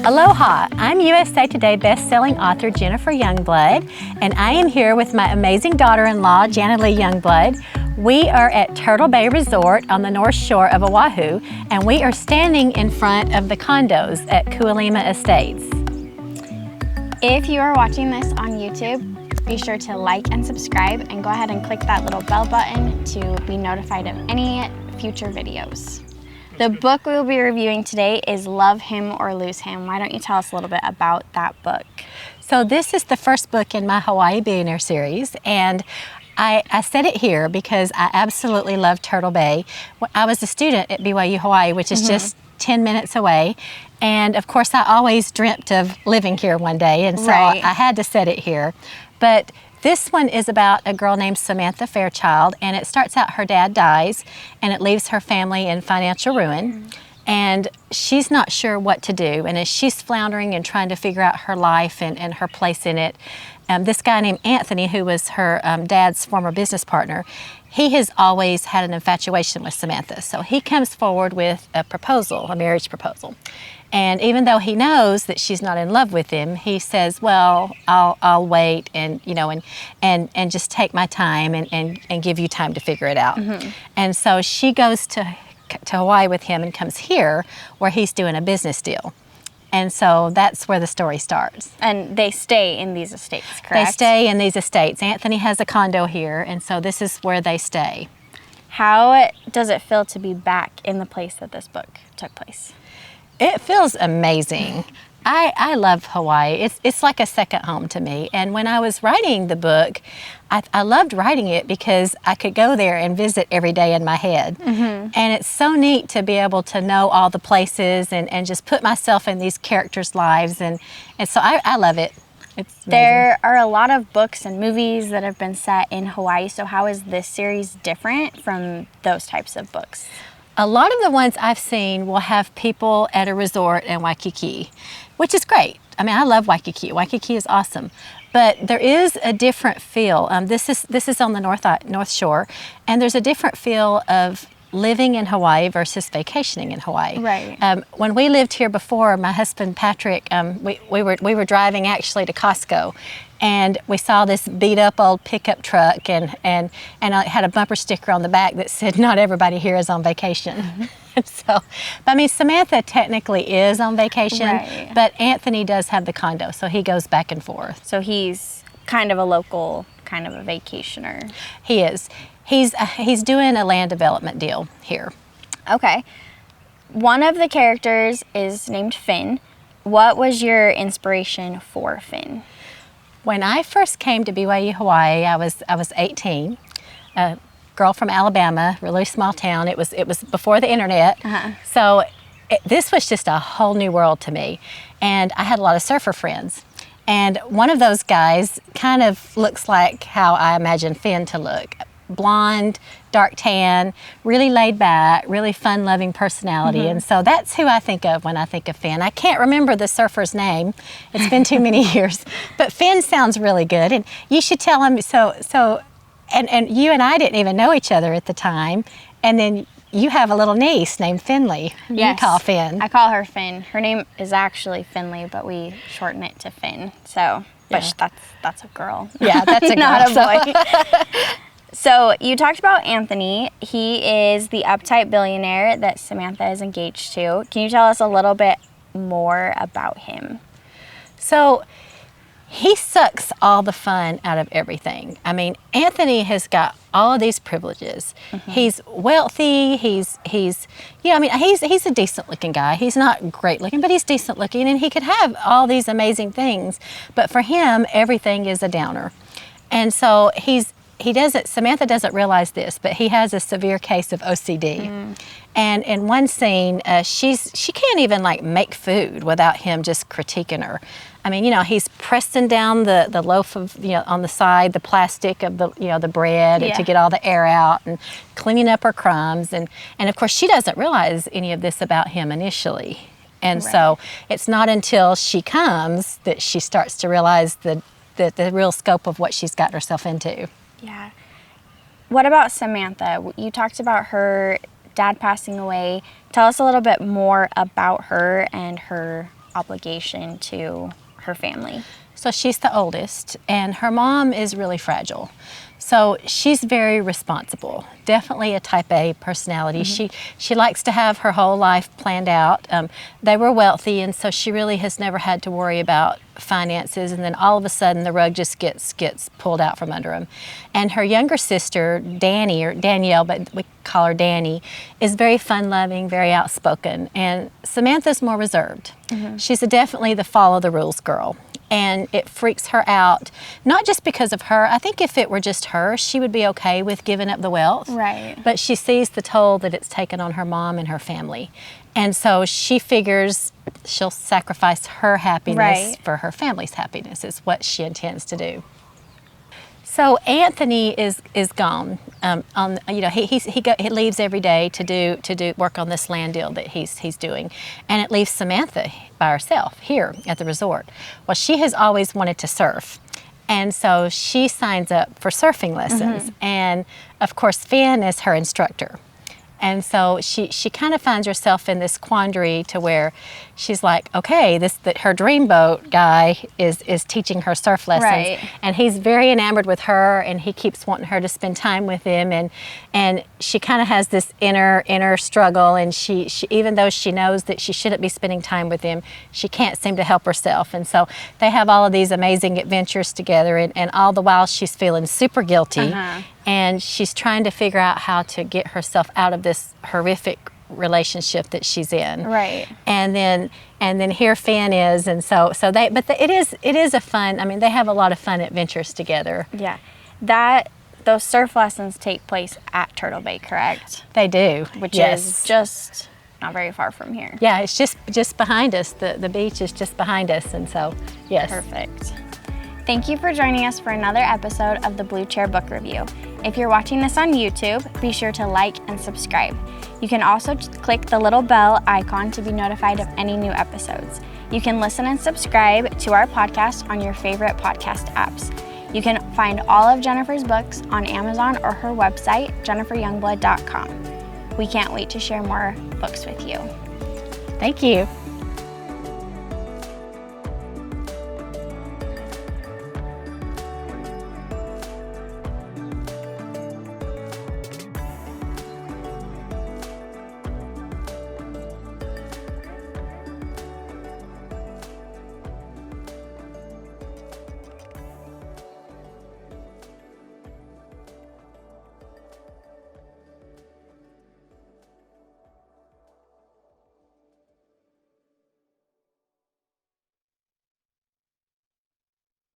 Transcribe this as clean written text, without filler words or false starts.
Aloha, I'm USA Today Bestselling Author Jennifer Youngblood, and I am here with my amazing daughter-in-law, Janalie Youngblood. We are at Turtle Bay Resort on the North Shore of Oahu, and we are standing in front of the condos at Kuilima Estates. If you are watching this on YouTube, be sure to like and subscribe, and go ahead and click that little bell button to be notified of any future videos. The book we will be reviewing today is Love Him or Lose Him. Why don't you tell us a little bit about that book? So this is the first book in my Hawaii Billionaire series, and I said it here because I absolutely love Turtle Bay. I was a student at BYU Hawaii, which is just 10 minutes away, and of course I always dreamt of living here one day, and so I had to set it here. But this one is about a girl named Samantha Fairchild, and it starts out her dad dies, and it leaves her family in financial ruin, and she's not sure what to do. And as she's floundering and trying to figure out her life and her place in it, this guy named Anthony, who was her dad's former business partner, he has always had an infatuation with Samantha. So he comes forward with a proposal, a marriage proposal. And even though he knows that she's not in love with him, he says, well, I'll wait and, you know, and just take my time and give you time to figure it out. And so she goes to Hawaii with him and comes here where he's doing a business deal. And so that's where the story starts. And they stay in these estates, correct? They stay in these estates. Anthony has a condo here, and so this is where they stay. How does it feel to be back in the place that this book took place? It feels amazing. I love Hawaii. It's like a second home to me. And when I was writing the book, I loved writing it because I could go there and visit every day in my head. And it's so neat to be able to know all the places and just put myself in these characters' lives. And so I love it. It's amazing. There are a lot of books and movies that have been set in Hawaii. So how is this series different from those types of books? A lot of the ones I've seen will have people at a resort in Waikiki, which is great. I mean, I love Waikiki. Waikiki is awesome. But there is a different feel. This is on the North Shore, and there's a different feel of living in Hawaii versus vacationing in Hawaii. Right. When we lived here before, my husband Patrick, we were driving actually to Costco, and we saw this beat up old pickup truck, and it had a bumper sticker on the back that said, "Not everybody here is on vacation." So, but I mean, Samantha technically is on vacation, but Anthony does have the condo, so he goes back and forth. So he's kind of a local, kind of a vacationer. He is. He's doing a land development deal here. Okay. One of the characters is named Finn. What was your inspiration for Finn? When I first came to BYU Hawaii, I was 18. A girl from Alabama, really small town. It was before the internet, so this was just a whole new world to me. And I had a lot of surfer friends. And one of those guys kind of looks like how I imagine Finn to look. Blonde, dark tan, really laid back, really fun-loving personality. And so that's who I think of when I think of Finn. I can't remember the surfer's name. It's been too many years. But Finn sounds really good. And you should tell him, and you and I didn't even know each other at the time. And then you have a little niece named Finley. Yes. You call Finn. I call her Finn. Her name is actually Finley, but we shorten it to Finn. So, but that's a girl. Yeah, that's a girl. Not a boy. So you talked about Anthony. He is the uptight billionaire that Samantha is engaged to. Can you tell us a little bit more about him? So he sucks all the fun out of everything. I mean, Anthony has got all of these privileges. He's wealthy. He's a decent looking guy. He's not great looking, but he's decent looking, and he could have all these amazing things. But for him, everything is a downer. And so Samantha doesn't realize this, but he has a severe case of OCD. And in one scene, she can't even like make food without him just critiquing her. I mean, he's pressing down the loaf of, on the side, the plastic of the bread to get all the air out, and cleaning up her crumbs. And of course, she doesn't realize any of this about him initially. And so it's not until she comes that she starts to realize the real scope of what she's gotten herself into. Yeah. What about Samantha? You talked about her dad passing away. Tell us a little bit more about her and her obligation to her family. So she's the oldest, and her mom is really fragile. So she's very responsible, definitely a type A personality. She likes to have her whole life planned out. They were wealthy, and so she really has never had to worry about finances, and then all of a sudden the rug just gets pulled out from under them. And her younger sister, Danny, or Danielle, but we call her Danny, is very fun-loving, very outspoken, and Samantha's more reserved. She's definitely the follow the rules girl. And it freaks her out, not just because of her. I think if it were just her, she would be okay with giving up the wealth. Right. But she sees the toll that it's taken on her mom and her family. And so she figures she'll sacrifice her happiness for her family's happiness, is what she intends to do. So Anthony is gone. He leaves every day to do work on this land deal that he's doing, and it leaves Samantha by herself here at the resort. Well, she has always wanted to surf, and so she signs up for surfing lessons. And of course, Finn is her instructor. And so she kind of finds herself in this quandary to where she's like, okay, her dreamboat guy is teaching her surf lessons, and he's very enamored with her, and he keeps wanting her to spend time with him, and she kind of has this inner struggle, and she even though she knows that she shouldn't be spending time with him, she can't seem to help herself. And so they have all of these amazing adventures together, and all the while she's feeling super guilty. And she's trying to figure out how to get herself out of this horrific relationship that she's in. Right. And then here Finn is, and it is a fun. I mean, they have a lot of fun adventures together. Yeah. Those surf lessons take place at Turtle Bay, correct? They do. Which is just not very far from here. Yeah, it's just behind us. The beach is just behind us, and so yes. Perfect. Thank you for joining us for another episode of the Blue Chair Book Review. If you're watching this on YouTube, be sure to like and subscribe. You can also click the little bell icon to be notified of any new episodes. You can listen and subscribe to our podcast on your favorite podcast apps. You can find all of Jennifer's books on Amazon or her website, jenniferyoungblood.com. We can't wait to share more books with you. Thank you.